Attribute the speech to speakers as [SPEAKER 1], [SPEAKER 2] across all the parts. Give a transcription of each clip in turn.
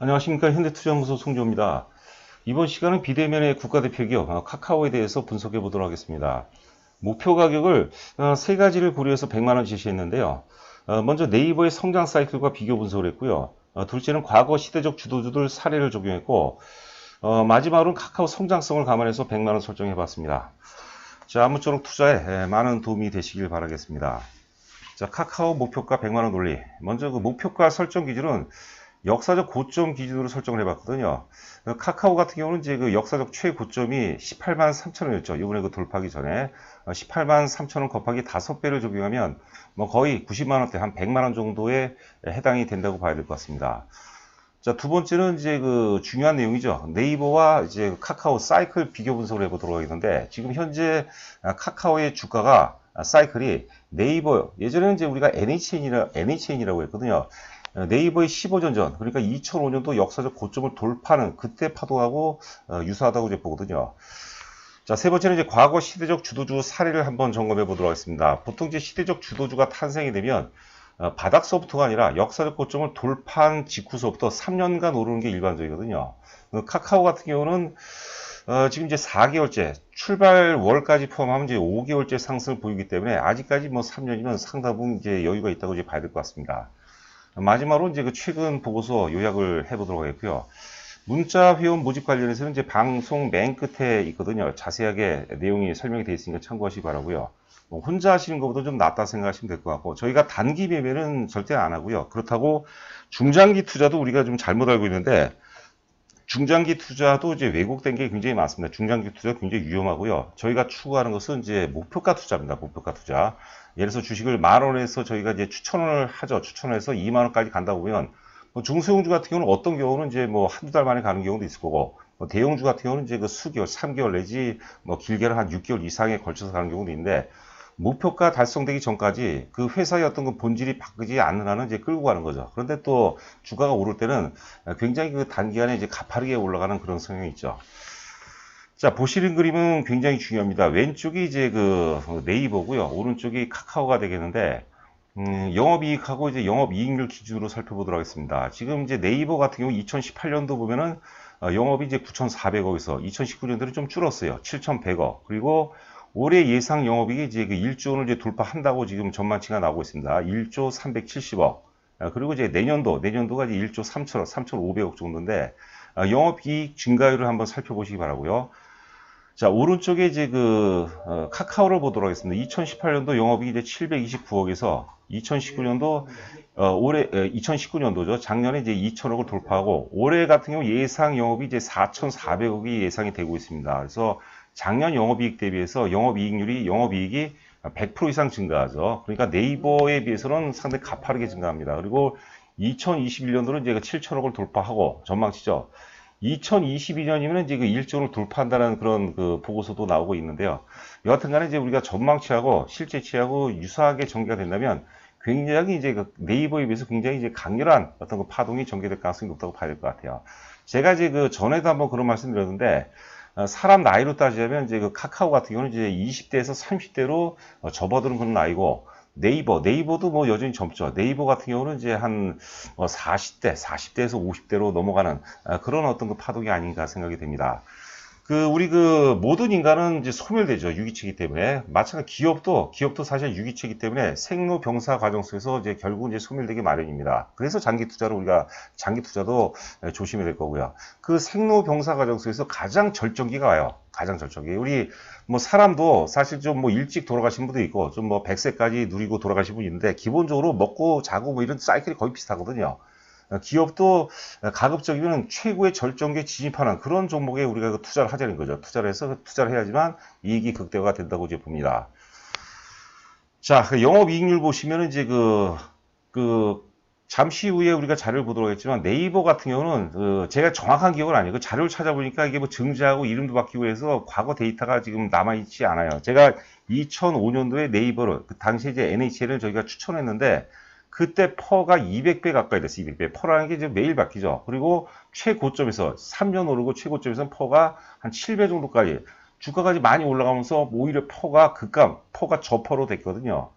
[SPEAKER 1] 안녕하십니까. 현대투자연구소 송조입니다. 이번 시간은 비대면의 국가대표 기업 카카오에 대해서 분석해 보도록 하겠습니다. 목표 가격을 세 가지를 고려해서 100만원 제시했는데요. 먼저 네이버의 성장 사이클과 비교 분석을 했고요. 둘째는 과거 시대적 주도주들 사례를 적용했고, 마지막으로는 카카오 성장성을 감안해서 100만원 설정해 봤습니다. 자, 아무쪼록 투자에 많은 도움이 되시길 바라겠습니다. 자, 카카오 목표가 100만원 논리. 먼저 그 목표가 설정 기준은 역사적 고점 기준으로 설정을 해봤거든요. 카카오 같은 경우는 이제 그 역사적 최고점이 18만 3천 원이었죠. 이번에 그 돌파하기 전에 18만 3천 원 곱하기 5배를 적용하면 뭐 거의 90만 원대 한 100만 원 정도에 해당이 된다고 봐야 될 것 같습니다. 자, 두 번째는 이제 그 중요한 내용이죠. 네이버와 이제 카카오 사이클 비교 분석을 해보도록 하겠는데, 지금 현재 카카오의 주가가 사이클이 네이버, 예전에는 이제 우리가 NHN이라고 했거든요. 네이버의 15년 전, 그러니까 2005년도 역사적 고점을 돌파하는 그때 파동하고 유사하다고 이제 보거든요. 자, 세 번째는 이제 과거 시대적 주도주 사례를 한번 점검해 보도록 하겠습니다. 보통 이제 시대적 주도주가 탄생이 되면 바닥서부터가 아니라 역사적 고점을 돌파한 직후서부터 3년간 오르는 게 일반적이거든요. 카카오 같은 경우는 지금 이제 4개월째, 출발 월까지 포함하면 이제 5개월째 상승을 보이기 때문에 아직까지 뭐 3년이면 상당히 이제 여유가 있다고 이제 봐야 될 것 같습니다. 마지막으로 이제 그 최근 보고서 요약을 해보도록 하겠고요. 문자 회원 모집 관련해서는 이제 방송 맨 끝에 있거든요. 자세하게 내용이 설명이 되어 있으니까 참고하시기 바라고요. 뭐 혼자 하시는 것보다 좀 낫다 생각하시면 될 것 같고, 저희가 단기 매매는 절대 안 하고요. 그렇다고 중장기 투자도 우리가 좀 잘못 알고 있는데, 중장기 투자도 이제 왜곡된 게 굉장히 많습니다. 중장기 투자 굉장히 위험하고요. 저희가 추구하는 것은 이제 목표가 투자입니다. 목표가 투자. 예를 들어서 주식을 10,000원에서 저희가 이제 추천을 하죠. 추천해서 20,000원까지 간다 보면, 뭐 중소형주 같은 경우는 어떤 경우는 이제 뭐 한두 달 만에 가는 경우도 있을 거고, 뭐 대형주 같은 경우는 이제 그 수개월, 3개월 내지 뭐 길게는 한 6개월 이상에 걸쳐서 가는 경우도 있는데, 목표가 달성되기 전까지 그 회사의 어떤 그 본질이 바뀌지 않는 한은 이제 끌고 가는 거죠. 그런데 또 주가가 오를 때는 굉장히 그 단기간에 이제 가파르게 올라가는 그런 성향이 있죠. 자, 보시는 그림은 굉장히 중요합니다. 왼쪽이 이제 그 네이버고요. 오른쪽이 카카오가 되겠는데, 영업이익하고 이제 영업이익률 기준으로 살펴보도록 하겠습니다. 지금 이제 네이버 같은 경우 2018년도 보면은 영업이 이제 9,400억에서 2019년도는 좀 줄었어요. 7,100억. 그리고 올해 예상 영업이익이 이제 그 1조 원을 이제 돌파한다고 지금 전망치가 나오고 있습니다. 1조 370억. 그리고 이제 내년도가 이제 1조 3천억, 3,500억 정도인데, 영업이익 증가율을 한번 살펴보시기 바라고요. 자, 오른쪽에 이제 그 카카오를 보도록 하겠습니다. 2018년도 영업이익이 이제 729억에서 2019년도 올해 2019년도죠. 작년에 이제 2천억을 돌파하고, 올해 같은 경우 예상 영업이 이제 4,400억이 예상이 되고 있습니다. 그래서 작년 영업이익 대비해서 영업이익이 100% 이상 증가하죠. 그러니까 네이버에 비해서는 상당히 가파르게 증가합니다. 그리고 2021년도는 이제 7천억을 돌파하고 전망치죠. 2022년이면 이제 그 1조를 돌파한다는 그런 그 보고서도 나오고 있는데요. 여하튼 간에 이제 우리가 전망치하고 실제치하고 유사하게 전개가 된다면 굉장히 이제 그 네이버에 비해서 굉장히 이제 강렬한 어떤 그 파동이 전개될 가능성이 높다고 봐야 될 것 같아요. 제가 이제 그 전에도 한번 그런 말씀 드렸는데, 사람 나이로 따지자면 이제 그 카카오 같은 경우는 이제 20대에서 30대로 접어드는 그런 나이고, 네이버도 뭐 여전히 젊죠. 네이버 같은 경우는 이제 한 40대에서 50대로 넘어가는 그런 어떤 그 파동이 아닌가 생각이 됩니다. 우리 모든 인간은 이제 소멸되죠. 유기체이기 때문에. 마찬가지 기업도 사실 유기체이기 때문에 생로병사 과정 속에서 이제 결국 이제 소멸되기 마련입니다. 그래서 장기 투자도 조심해야 될 거고요. 그 생로병사 과정 속에서 가장 절정기가 와요. 가장 절정기. 우리 뭐 사람도 사실 좀 뭐 일찍 돌아가신 분도 있고 좀 뭐 100세까지 누리고 돌아가신 분이 있는데, 기본적으로 먹고 자고 뭐 이런 사이클이 거의 비슷하거든요. 기업도 가급적이면 최고의 절정기에 진입하는 그런 종목에 우리가 투자를 하자는 거죠. 투자를 해야지만 이익이 극대화가 된다고 이제 봅니다. 자, 영업이익률 보시면 이제 잠시 후에 우리가 자료를 보도록 하겠지만, 네이버 같은 경우는 제가 정확한 기억은 아니고 자료를 찾아보니까 이게 뭐 증자하고 이름도 바뀌고 해서 과거 데이터가 지금 남아있지 않아요. 제가 2005년도에 네이버를, 그 당시에 이제 NHN을 저희가 추천했는데, 그때 퍼가 200배 가까이 됐어요. 200배. 퍼라는 게 이제 매일 바뀌죠. 그리고 최고점에서 3년 오르고 최고점에서 퍼가 한 7배 정도까지, 주가까지 많이 올라가면서 오히려 퍼가 저퍼로 됐거든요.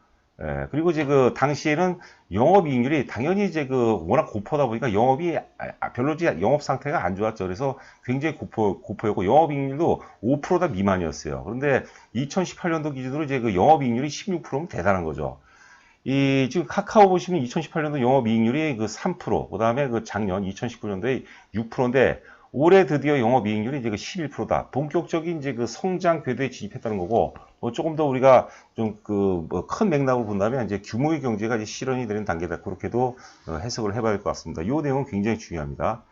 [SPEAKER 1] 그리고 이제 그 당시에는 영업이익률이 당연히 이제 그 워낙 고포다 보니까 영업이 별로 이제 영업 상태가 안 좋았죠. 그래서 굉장히 고포였고 영업이익률도 5%다 미만이었어요. 그런데 2018년도 기준으로 이제 그 영업이익률이 16%면 대단한 거죠. 이 지금 카카오 보시면 2018년도 영업이익률이 그 3%, 그다음에 그 작년 2019년도에 6%인데 올해 드디어 영업이익률이 이제 그 11%다. 본격적인 이제 그 성장 궤도에 진입했다는 거고, 뭐 조금 더 우리가 좀 그 뭐 큰 맥락으로 본다면 이제 규모의 경제가 이제 실현이 되는 단계다. 그렇게도 해석을 해봐야 될 것 같습니다. 이 내용은 굉장히 중요합니다.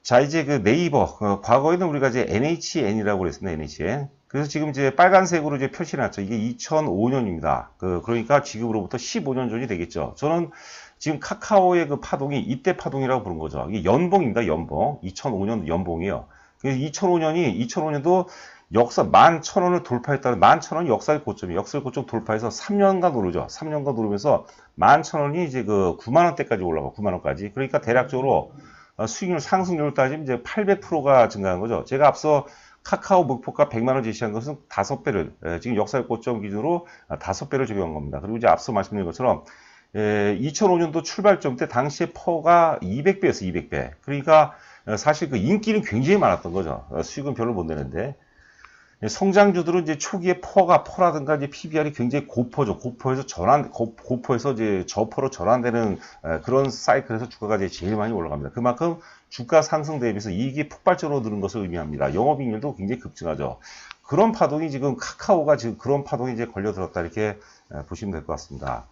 [SPEAKER 1] 자, 이제 그 네이버, 과거에는 우리가 이제 NHN이라고 그랬습니다. NHN. 그래서 지금 이제 빨간색으로 이제 표시해놨죠. 이게 2005년입니다. 그러니까 지금으로부터 15년 전이 되겠죠. 저는 지금 카카오의 그 파동이 이때 파동이라고 부른 거죠. 이게 연봉입니다. 연봉. 2005년 연봉이에요. 그래서 2005년도 역사 11,000원을 돌파했다는 11,000원이 역사의 고점이에요. 역사의 고점 돌파해서 3년간 오르죠. 3년간 오르면서 11,000원이 이제 그 9만 원대까지 올라가. 9만 원까지. 그러니까 대략적으로 수익률 상승률을 따지면 이제 800%가 증가한 거죠. 제가 앞서 카카오 목표가 100만 원 제시한 것은 5배를, 지금 역사의 고점 기준으로 5배를 적용한 겁니다. 그리고 이제 앞서 말씀드린 것처럼 2005년도 출발점 때 당시에 퍼가 200배였어요. 200배. 그러니까 사실 그 인기는 굉장히 많았던 거죠. 수익은 별로 못 내는데. 성장주들은 이제 초기에 퍼라든가 이제 PBR이 굉장히 고퍼죠. 고퍼에서 이제 저퍼로 전환되는 그런 사이클에서 주가가 이제 제일 많이 올라갑니다. 그만큼 주가 상승 대비해서 이익이 폭발적으로 느는 것을 의미합니다. 영업이익률도 굉장히 급증하죠. 그런 파동이 지금 카카오가 지금 그런 파동이 이제 걸려들었다 이렇게 보시면 될 것 같습니다.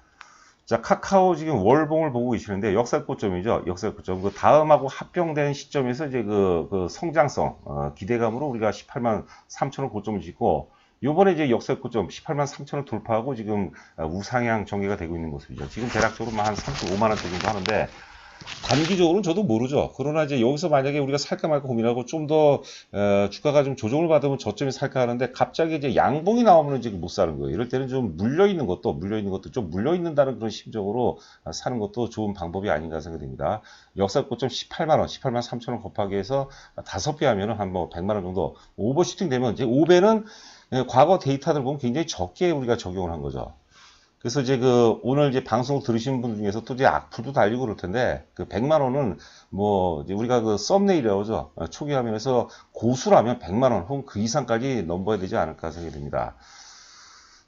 [SPEAKER 1] 자, 카카오 지금 월봉을 보고 계시는데 역사 고점이죠. 역사 고점. 그 다음하고 합병된 시점에서 이제 그 성장성, 기대감으로 우리가 18만 3천원 고점을 짓고 요번에 이제 역사 고점 18만 3천원 돌파하고 지금 우상향 전개가 되고 있는 모습이죠. 지금 대략적으로 한 35만 원대 정도 하는데 단기적으로는 저도 모르죠. 그러나 이제 여기서 만약에 우리가 살까 말까 고민하고 좀 더 주가가 좀 조정을 받으면 저점에 살까 하는데 갑자기 이제 양봉이 나오면 이제 못 사는 거예요. 이럴 때는 좀 물려 있는 것도 좀 물려 있는다는 그런 심정으로 사는 것도 좋은 방법이 아닌가 생각됩니다. 역사 고점 18만 원, 18만 3천 원 곱하기 해서 5배 하면은 한 뭐 100만 원 정도 오버슈팅 되면 이제 5배는 과거 데이터들 보면 굉장히 적게 우리가 적용을 한 거죠. 그래서 이제 그 오늘 이제 방송 들으신 분 중에서 또 이제 악플도 달리고 그럴 텐데 그 100만 원은 뭐 이제 우리가 그 썸네일이라고 하죠. 초기 화면에서 고수라면 100만 원 혹은 그 이상까지 넘어야 되지 않을까 생각이 듭니다.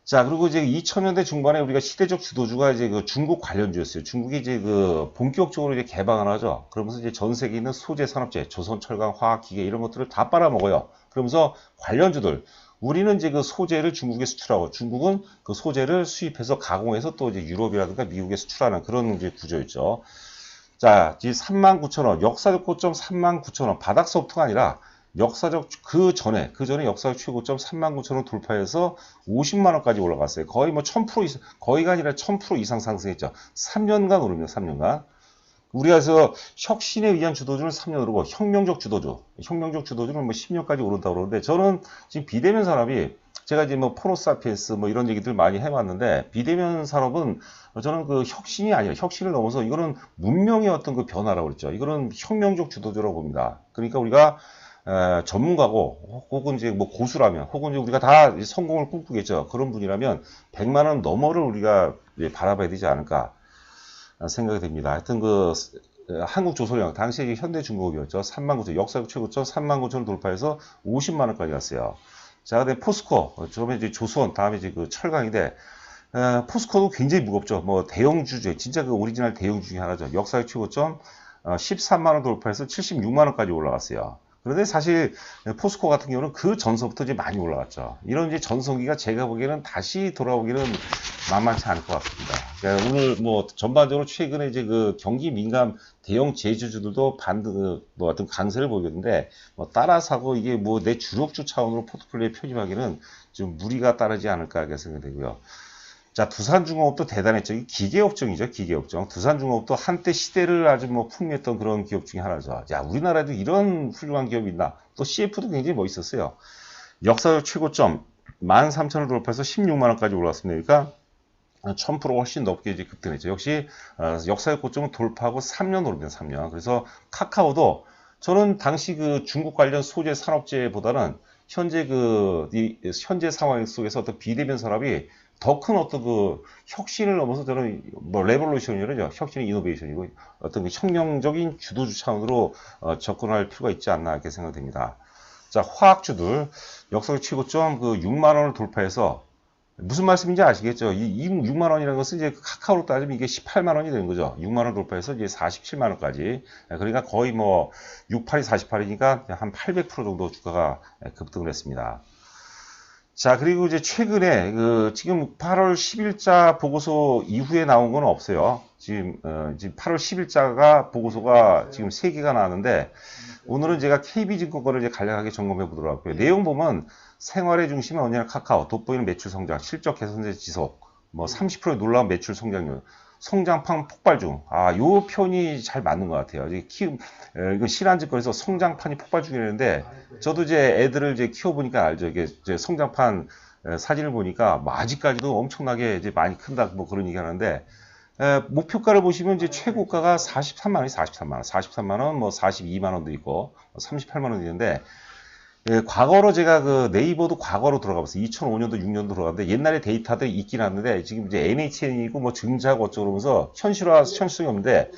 [SPEAKER 1] 자, 그리고 이제 2000년대 중반에 우리가 시대적 주도주가 이제 그 중국 관련주였어요. 중국이 이제 그 본격적으로 이제 개방을 하죠. 그러면서 이제 전 세계에 있는 소재 산업재, 조선, 철강, 화학, 기계 이런 것들을 다 빨아먹어요. 그러면서 관련주들 우리는 이제 그 소재를 중국에 수출하고 중국은 그 소재를 수입해서 가공해서 또 이제 유럽이라든가 미국에 수출하는 그런 이제 구조였죠. 자, 이제 39,000원, 역사적 고점 39,000원, 바닥서부터가 아니라 역사적 그 전에 역사적 최고점 39,000원 돌파해서 50만 원까지 올라갔어요. 거의 뭐 1000% 이상, 거의가 아니라 1000% 이상 상승했죠. 3년간 오릅니다. 3년간. 우리가 그래서 혁신에 의한 주도주는 3년 오르고 혁명적 주도주는 뭐 10년까지 오른다고 그러는데 저는 지금 비대면 산업이 제가 이제 뭐 포노사피엔스 뭐 이런 얘기들 많이 해봤는데 비대면 산업은 저는 그 혁신이 아니라 혁신을 넘어서 이거는 문명의 어떤 그 변화라고 그랬죠. 이거는 혁명적 주도주라고 봅니다. 그러니까 우리가 전문가고 혹은 이제 뭐 고수라면 혹은 이제 우리가 다 성공을 꿈꾸겠죠. 그런 분이라면 100만 원 너머를 우리가 바라봐야 되지 않을까 생각이 됩니다. 하여튼 그 한국조선력 당시에 현대중공업이었죠. 3만 9천 역사적 최고점 3만 9천을 돌파해서 50만 원까지 갔어요. 자, 그다음에 포스코 처음에 이제 조선 다음에 이제 그 철강인데 포스코도 굉장히 무겁죠. 뭐 대형주 진짜 그 오리지널 대형주 중에 하나죠. 역사적 최고점 13만 원 돌파해서 76만 원까지 올라갔어요. 그런데 사실 포스코 같은 경우는 그 전서부터 이제 많이 올라갔죠. 이런 이제 전성기가 제가 보기에는 다시 돌아오기는 만만치 않을 것 같습니다. 그러니까 오늘 뭐 전반적으로 최근에 이제 그 경기 민감 대형 제주주들도 뭐 어떤 강세를 보이는데 뭐 따라 사고 이게 뭐 내 주력주 차원으로 포트폴리오에 편입하기는 좀 무리가 따르지 않을까 생각되고요. 자, 두산중공업도 대단했죠. 이 기계업종이죠, 기계업종. 두산중공업도 한때 시대를 아주 뭐 풍미했던 그런 기업 중에 하나죠. 자, 우리나라에도 이런 훌륭한 기업이 있나? 또 CF도 굉장히 멋있었어요. 역사적 최고점 13,000을 돌파해서 16만 원까지 올라왔습니다. 그러니까 1000% 훨씬 높게 이제 급등했죠. 역시 역사적 고점을 돌파하고 3년 오릅니다. 3년. 그래서 카카오도 저는 당시 그 중국 관련 소재 산업재보다는 현재 현재 상황 속에서 어떤 비대면 산업이 더 큰 어떤 그 혁신을 넘어서 저는 뭐 레볼루션이라죠. 혁신이 이노베이션이고 어떤 그 혁명적인 주도주 차원으로 접근할 필요가 있지 않나 이렇게 생각됩니다. 자, 화학주들 역사적 최고점 그 6만 원을 돌파해서 무슨 말씀인지 아시겠죠? 이 6만 원이라는 것은 이제 카카오로 따지면 이게 18만 원이 되는 거죠. 6만 원 돌파해서 이제 47만 원까지. 그러니까 거의 뭐 68이 48이니까 한 800% 정도 주가가 급등을 했습니다. 자, 그리고 이제 최근에 지금 8월 10일자 보고서 이후에 나온 건 없어요. 지금 8월 10일자가 보고서가 지금 3개가 나왔는데 오늘은 제가 KB증권 거를 이제 간략하게 점검해 보도록 하고요. 내용 보면 생활의 중심은 언제나 카카오, 돋보이는 매출 성장, 실적 개선세 지속, 뭐 30%의 놀라운 매출 성장률, 성장판 폭발 중. 요 표현이 잘 맞는 것 같아요. 이건 신한증권에서 성장판이 폭발 중이라는데, 저도 이제 애들을 이제 키워보니까 알죠. 이게 이제 성장판 사진을 보니까 뭐 아직까지도 엄청나게 이제 많이 큰다, 뭐 그런 얘기 하는데, 목표가를 보시면 이제 최고가가 43만 원이 43만 원, 43만 원, 뭐 42만 원도 있고, 38만 원도 있는데, 과거로 제가 그 네이버도 과거로 들어가 봤어요. 2005년도, 6년도 들어갔는데 옛날에 데이터들이 있긴 한데 지금 이제 NHN이고 뭐 증자하고 어쩌고 그러면서 현실성이 없는데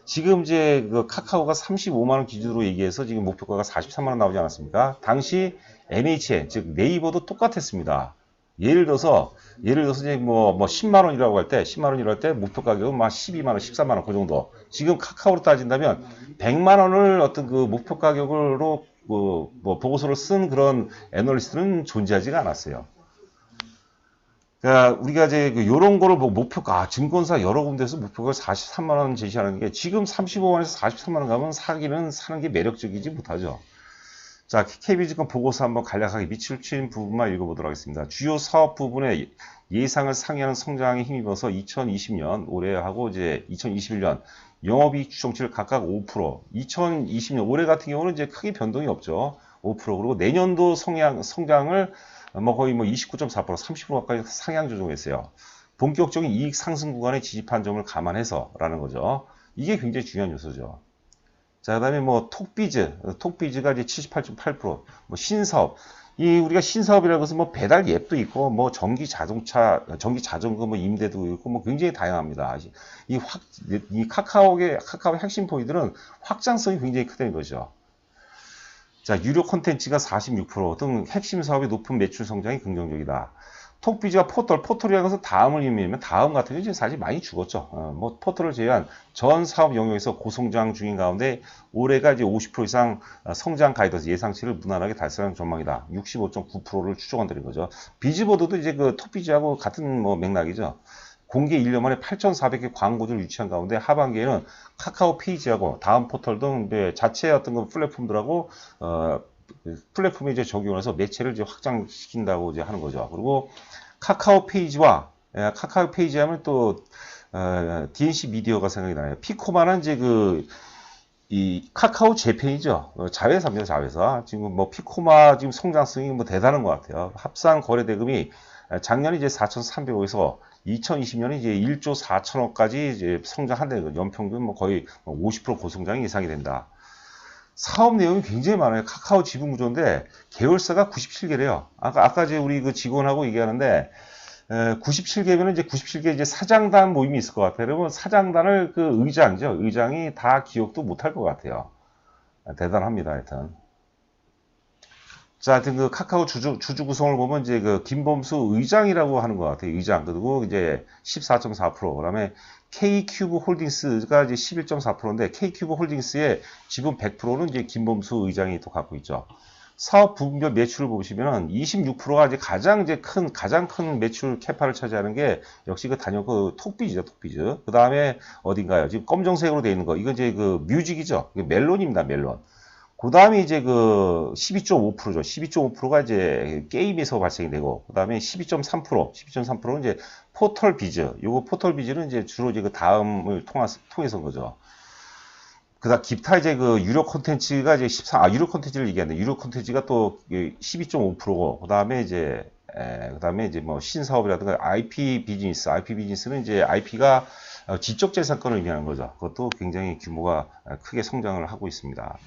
[SPEAKER 1] 지금 이제 그 카카오가 35만 원 기준으로 얘기해서 지금 목표가가 43만 원 나오지 않았습니까? 당시 NHN, 즉 네이버도 똑같았습니다. 예를 들어서 이제 뭐 10만 원이라고 할 때, 10만 원이라고 할 때 목표 가격은 막 12만 원, 13만 원 그 정도. 지금 카카오로 따진다면 100만 원을 어떤 그 목표 가격으로 뭐 보고서를 쓴 그런 애널리스트는 존재하지가 않았어요. 그러니까 우리가 이제 요런 거를 목표가 증권사 여러 군데서 목표가 43만 원 제시하는 게 지금 35만 원에서 43만 원 가면 사는 게 매력적이지 못하죠. 자, KB증권 보고서 한번 간략하게 밑줄 부분만 읽어보도록 하겠습니다. 주요 사업 부분의 예상을 상회하는 성장에 힘입어서 2020년 올해하고 이제 2021년 영업이익 추정치를 각각 5%, 2020년 올해 같은 경우는 이제 크게 변동이 없죠. 5% 그리고 내년도 성장을 뭐 거의 뭐 29.4%, 30% 가까이 상향 조정했어요. 본격적인 이익 상승 구간에 지지한 점을 감안해서라는 거죠. 이게 굉장히 중요한 요소죠. 자, 그 다음에 뭐, 톡비즈가 이제 78.8%, 뭐, 신사업. 우리가 신사업이라는 것은 뭐, 배달 앱도 있고, 뭐, 전기 자전거 뭐, 임대도 있고, 뭐, 굉장히 다양합니다. 이 카카오의 핵심 포인트는 확장성이 굉장히 크다는 거죠. 자, 유료 콘텐츠가 46%등 핵심 사업의 높은 매출 성장이 긍정적이다. 톡비즈가 포털이라는 것은 다음을 의미하면 다음 같은 경우는 사실 많이 죽었죠. 뭐 포털을 제외한 전 사업 영역에서 고성장 중인 가운데 올해가 이제 50% 이상 성장 가이던스 예상치를 무난하게 달성하는 전망이다. 65.9%를 추정한다는 거죠. 비즈보드도 이제 그 톡비즈하고 같은 뭐 맥락이죠. 공개 1년 만에 8,400개 광고주를 유치한 가운데 하반기에는 카카오 페이지하고 다음 포털 등 자체 어떤 그 플랫폼들하고 플랫폼에 이제 적용을 해서 매체를 이제 확장시킨다고 이제 하는 거죠. 그리고 카카오 페이지 하면 또 DNC 미디어가 생각이 나요. 피코마는 이제 이 카카오 재팬이죠. 자회사입니다, 자회사. 지금 뭐 피코마 지금 성장성이 뭐 대단한 것 같아요. 합산 거래 대금이 작년에 이제 4,300억에서 2020년에 이제 1조 4천억까지 이제 성장한다는 거죠. 연평균 뭐 거의 50% 고성장이 예상이 된다. 사업 내용이 굉장히 많아요. 카카오 지분 구조인데 계열사가 97개래요. 아까 이제 우리 그 직원하고 얘기하는데 97개면 이제 97개 이제 사장단 모임이 있을 것 같아요. 그러면 사장단을 그 의장이 다 기억도 못할 것 같아요. 대단합니다. 하여튼. 자, 하여튼 그 카카오 주주 구성을 보면 이제 그 김범수 의장이라고 하는 것 같아요. 의장. 그리고 이제 14.4%. 그다음에 K큐브 홀딩스가 이제 11.4%인데 K큐브 홀딩스의 지분 100%는 이제 김범수 의장이 또 갖고 있죠. 사업 부분별 매출을 보시면은 26%가 이제 가장 큰 매출 캐파를 차지하는 게 역시 그 단연 그 톡비즈죠, 톡비즈. 그 다음에 어딘가요? 지금 검정색으로 되어 있는 거. 이거 이제 그 뮤직이죠. 멜론입니다, 멜론. 그 다음에 이제 그 12.5%죠. 12.5%가 이제 게임에서 발생이 되고, 그 다음에 12.3%는 이제 포털비즈. 요거 포털비즈는 이제 주로 이제 그 다음을 통해서인 거죠. 그다음 기타 이제 그 유료 콘텐츠가 이제 유료 콘텐츠를 얘기하는데 유료 콘텐츠가 또 12.5%고 그다음에 이제 뭐 신사업이라든가 IP 비즈니스는 이제 IP가 지적 재산권을 의미하는 거죠. 그것도 굉장히 규모가 크게 성장을 하고 있습니다.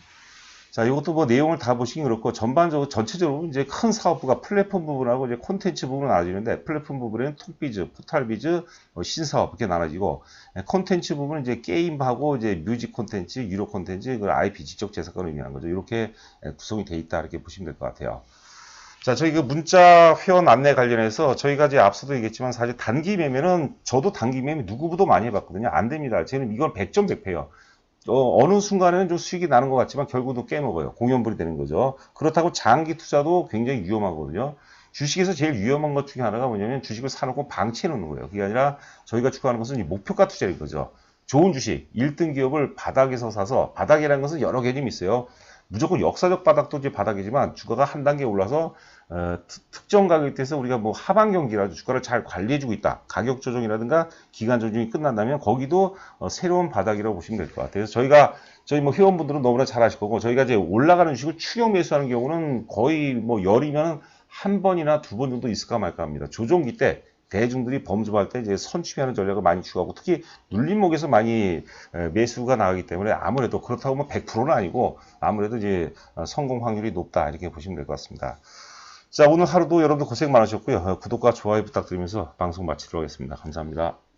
[SPEAKER 1] 자, 이것도 뭐 내용을 다 보시긴 그렇고, 전반적으로, 전체적으로 이제 큰 사업부가 플랫폼 부분하고 이제 콘텐츠 부분은 나눠지는데, 플랫폼 부분에는 톡비즈, 포탈비즈, 신사업 이렇게 나눠지고, 콘텐츠 부분은 이제 게임하고 이제 뮤직 콘텐츠, 유료 콘텐츠, 그 IP 지적 재산권을 의미하는 거죠. 이렇게 구성이 돼 있다. 이렇게 보시면 될 것 같아요. 자, 저희 그 문자 회원 안내 관련해서 저희가 이제 앞서도 얘기했지만 사실 단기 매매는 저도 단기 매매 누구보다 많이 해봤거든요. 안 됩니다. 저는 이건 100점 100패예요. 어느 순간에는 좀 수익이 나는 것 같지만 결국은 깨먹어요. 공연불이 되는 거죠. 그렇다고 장기 투자도 굉장히 위험하거든요. 주식에서 제일 위험한 것 중에 하나가 뭐냐면 주식을 사놓고 방치해 놓는 거예요. 그게 아니라 저희가 추구하는 것은 이 목표가 투자인 거죠. 좋은 주식, 1등 기업을 바닥에서 사서, 바닥이라는 것은 여러 개념이 있어요. 무조건 역사적 바닥도 이제 바닥이지만 주가가 한 단계 올라서 특정 가격대에서 우리가 뭐 하방 경기라도 주가를 잘 관리해주고 있다. 가격 조정이라든가 기간 조정이 끝난다면 거기도 새로운 바닥이라고 보시면 될 것 같아요. 그래서 저희 뭐 회원분들은 너무나 잘 아실 거고 저희가 이제 올라가는 주식을 추격 매수하는 경우는 거의 뭐 열이면 한 번이나 두 번 정도 있을까 말까 합니다. 조정기 때 대중들이 범접할 때 이제 선취하는 전략을 많이 취하고 특히 눌림목에서 많이 매수가 나가기 때문에 아무래도 그렇다고 뭐 100%는 아니고 아무래도 이제 성공 확률이 높다 이렇게 보시면 될 것 같습니다. 자, 오늘 하루도 여러분들 고생 많으셨고요. 구독과 좋아요 부탁드리면서 방송 마치도록 하겠습니다. 감사합니다.